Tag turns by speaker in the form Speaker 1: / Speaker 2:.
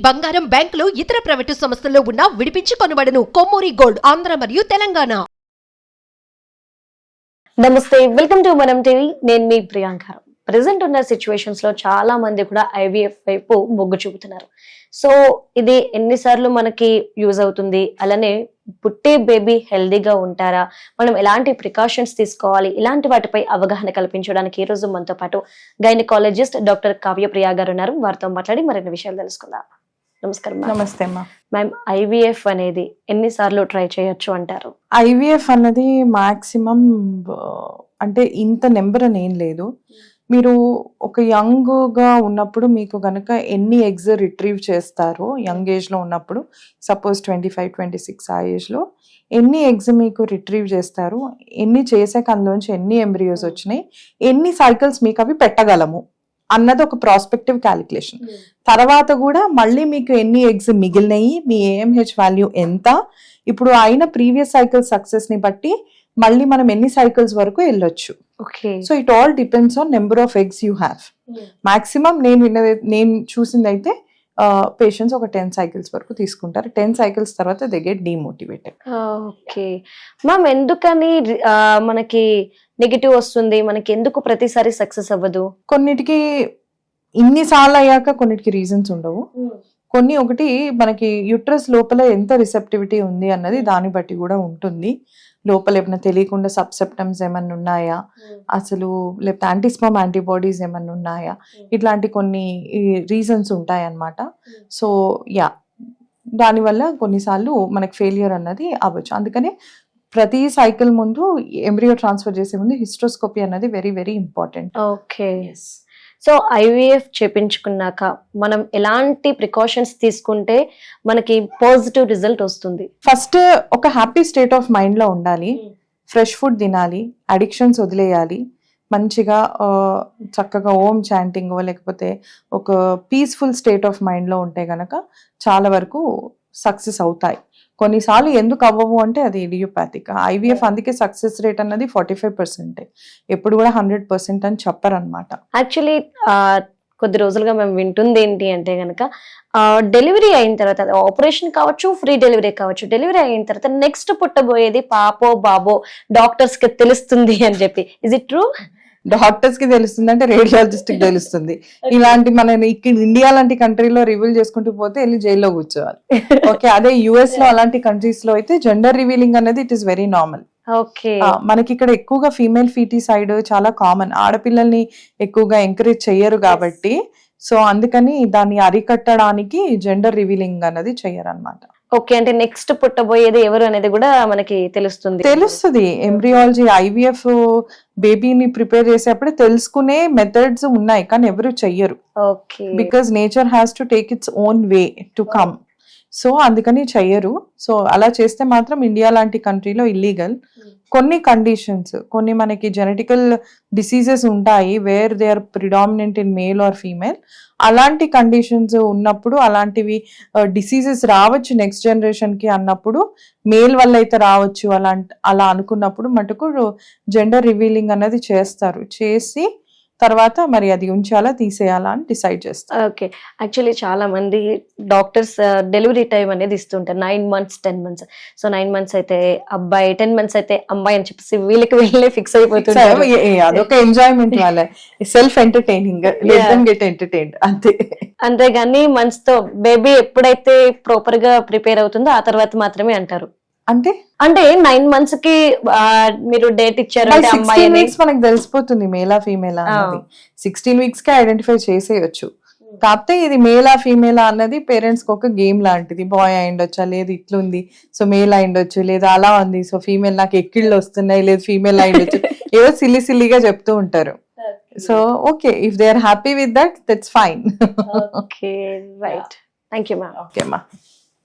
Speaker 1: బంగారం, బ్యాంకులు, ఇతర ప్రైవేటు సంస్థల్లో ఉన్న విడిపించి కొనబడును. కొమ్మూరి గోల్డ్, ఆంధ్ర మరియు తెలంగాణ.
Speaker 2: నమస్తే, వెల్కమ్ టు మనం టీవీ. నేను మీ ప్రియాంక. ప్రెసెంట్ ఉన్న సిచ్యువేషన్స్ లో చాలా మంది కూడా ఐవీఎఫ్ వైపు మొగ్గు చూపుతున్నారు. సో ఇది ఎన్నిసార్లు మనకి యూజ్ అవుతుంది, అలానే పుట్టే బేబీ హెల్దీగా ఉంటారా, మనం ఎలాంటి ప్రికాషన్స్ తీసుకోవాలి, ఇలాంటి వాటిపై అవగాహన కల్పించడానికి ఈ రోజు మనతో పాటు గైనకాలజిస్ట్ డాక్టర్ కావ్యప్రియ గారు ఉన్నారు. వారితో మాట్లాడి మరిన్ని విషయాలు తెలుసుకుందాం. నమస్కారం.
Speaker 3: నమస్తే అమ్మా.
Speaker 2: మ్యామ్, ఐవీఎఫ్ అనేది ఎన్నిసార్లు ట్రై చేయొచ్చు అంటారు?
Speaker 3: ఐవీఎఫ్ అన్నది మాక్సిమం అంటే ఇంత నెంబర్ అని ఏం లేదు. మీరు ఒక యంగ్ గా ఉన్నప్పుడు మీకు గనక ఎన్ని ఎగ్స్ రిట్రీవ్ చేస్తారో, యంగ్ ఏజ్ లో ఉన్నప్పుడు సపోజ్ 25-26 ఆ ఏజ్ లో ఎన్ని ఎగ్స్ మీకు రిట్రీవ్ చేస్తారు, ఎన్ని చేసాక అందులోంచి ఎన్ని ఎంబ్రియోస్ వచ్చినాయి, ఎన్ని సైకిల్స్ మీకు అవి పెట్టగలము అన్నది ఒక ప్రాస్పెక్టివ్ క్యాలిక్యులేషన్. తర్వాత కూడా మళ్ళీ మీకు ఎన్ని ఎగ్స్ మిగిలినాయి, మీ ఏఎంహెచ్ వాల్యూ ఎంత, ఇప్పుడు అయిన ప్రీవియస్ సైకిల్ సక్సెస్ ని బట్టి మళ్ళీ మనం ఎన్ని సైకిల్స్ వరకు వెళ్ళొచ్చు. So it all depends on number of eggs you have. Maximum నేను చూసింది అయితే పేషెంట్స్ ఒక 10 సైకిల్స్ వరకు తీసుకుంటారు. 10 సైకిల్స్ తర్వాత they get demotivated.
Speaker 2: Okay ma'am, ఎందుకని మనకి నెగిటివ్ వస్తుంది, మనకి ఎందుకు ప్రతిసారి సక్సెస్ అవ్వదు?
Speaker 3: కొన్నిటికి ఇన్నిసార్లు అయ్యాక కొన్నిటికి రీజన్స్ ఉండవు. కొన్ని ఒకటి మనకి యూట్రస్ లోపల ఎంత రిసెప్టివిటీ ఉంది అన్నది దాన్ని బట్టి కూడా ఉంటుంది. లోపల ఏమైనా తెలియకుండా సబ్సెప్టమ్స్ ఏమన్నా ఉన్నాయా, అసలు లేకపోతే యాంటీస్పర్మ్ యాంటీబాడీస్ ఏమన్నా ఉన్నాయా, ఇట్లాంటి కొన్ని రీజన్స్ ఉంటాయన్నమాట. సో యా, దానివల్ల కొన్నిసార్లు మనకి ఫెయిలియర్ అన్నది అవ్వచ్చు. అందుకనే ప్రతి సైకిల్ ముందు ఎంబ్రియో ట్రాన్స్ఫర్ చేసే ముందు హిస్ట్రోస్కోపీ అన్నది very very important.
Speaker 2: Okay. So IVF చేపించుకున్నాక మనం ఎలాంటి ప్రికాషన్స్ తీసుకుంటే మనకి పాజిటివ్ రిజల్ట్ వస్తుంది?
Speaker 3: ఫస్ట్ ఒక హ్యాపీ స్టేట్ ఆఫ్ మైండ్ లో ఉండాలి, ఫ్రెష్ ఫుడ్ తినాలి, అడిక్షన్స్ వదిలేయాలి, మంచిగా చక్కగా ఓం చాంటింగ్ లేకపోతే ఒక పీస్ఫుల్ స్టేట్ ఆఫ్ మైండ్ లో ఉంటే గనక చాలా వరకు సక్సెస్ అవుతాయి. కొన్నిసార్లు ఎందుకు అవ్వవు అంటే అది ఇడియోపాథిక్. ఐవీఎఫ్ అందుకే సక్సెస్ రేట్ అన్నది 45%, ఎప్పుడు కూడా 100% అని చెప్పరన్నమాట.
Speaker 2: యాక్చువల్లీ కొద్ది రోజులుగా మేము వింటుంది ఏంటి అంటే గనక డెలివరీ అయిన తర్వాత, ఆపరేషన్ కావచ్చు, ఫ్రీ డెలివరీ కావచ్చు, డెలివరీ అయిన తర్వాత నెక్స్ట్ పుట్టబోయేది పాపో బాబో డాక్టర్స్ కి తెలుస్తుంది అని చెప్పి. Is it true?
Speaker 3: డాక్టర్స్ కి తెలుస్తుంది అంటే రేడియాలజిస్ట్ కి తెలుస్తుంది. ఇలాంటి మన ఇక్కడ ఇండియా లాంటి కంట్రీలో రివీల్ చేసుకుంటూ పోతే వెళ్ళి జైల్లో కూర్చోవాలి. ఓకే, అదే యుఎస్ లో అలాంటి కంట్రీస్ లో అయితే జెండర్ రివీలింగ్ అనేది it is very normal.
Speaker 2: Okay,
Speaker 3: మనకి ఇక్కడ ఎక్కువగా ఫీమేల్ ఫీటిసైడ్ చాలా కామన్. ఆడపిల్లల్ని ఎక్కువగా ఎంకరేజ్ చెయ్యరు కాబట్టి, సో అందుకని దాన్ని అరికట్టడానికి జెండర్ రివీలింగ్ అనేది చెయ్యరు అనమాట.
Speaker 2: ఓకే, అంటే నెక్స్ట్ పుట్టబోయేది ఎవరు అనేది కూడా మనకి తెలుస్తుంది.
Speaker 3: ఎంబ్రియాలజీ ఐవీఎఫ్ బేబీని ప్రిపేర్ చేసేప్పుడే తెలుసుకునే మెథడ్స్ ఉన్నాయి, కానీ ఎవరు చెయ్యరు.
Speaker 2: Okay,
Speaker 3: because nature has to take its own way to come. So అందుకని చెయ్యరు. సో అలా చేస్తే మాత్రం ఇండియా లాంటి కంట్రీలో ఇల్లీగల్. కొన్ని కండిషన్స్, కొన్ని మనకి జెనెటికల్ డిసీజెస్ ఉంటాయి where they are predominant in male or female. అలాంటి కండిషన్స్ ఉన్నప్పుడు, అలాంటివి డిసీజెస్ రావచ్చు నెక్స్ట్ జనరేషన్ కి అన్నప్పుడు, మేల్ వల్ల అయితే రావచ్చు అలా అనుకున్నప్పుడు మటుకు జెండర్ రివీలింగ్ అనేది చేస్తారు. చేసి తర్వాత మరి అది ఉంచాలా తీసేయాలా అని డిసైడ్ చేస్తారు.
Speaker 2: ఓకే, యాక్చువల్లీ చాలా మంది డాక్టర్స్ డెలివరీ టైం అనేది ఇస్తుంటారు 9 months 10 months. సో 9 months అయితే అబ్బాయి, 10 months అయితే అమ్మాయి అని చెప్పేసి వీళ్ళకి ఫిక్స్ అయిపోతుంటారు.
Speaker 3: అదొక ఎంజాయ్మెంట్, వాళ్ళ సెల్ఫ్ ఎంటర్టైనింగ్, గెట్ ఎంటర్టైన్డ్ అంతే.
Speaker 2: అంతేగాని మంత్స్ తో బేబీ ఎప్పుడైతే ప్రాపర్ గా ప్రిపేర్ అవుతుందో ఆ తర్వాత మాత్రమే అంటారు. అంటే 9 months కి మీరు డేట్ ఇచ్చారు అంటే అమ్మాయి
Speaker 3: మనకు తెలిసిపోతుంది మేలా ఫీమేలా అన్నది. 16 weeks కి ఐడెంటిఫై చేసేయచ్చు. కాకపోతే ఇది మేలా ఫీమేలా అన్నది పేరెంట్స్ కి ఒక గేమ్ లాంటిది. బాయ్ అయిండొచ్చా, లేదు ఇట్లుంది సో మేల్ అయిండొచ్చు, లేదా అలా ఉంది సో ఫీమేల్ నాకు ఎక్కిళ్ళు వస్తున్నాయి, లేదు ఫీమేల్ అయిండొచ్చు, ఏదో సిల్లీగా చెప్తూ ఉంటారు. So okay, if they are happy with that that's fine.
Speaker 2: Okay, right. Thank you ma'am.
Speaker 3: Okay మా.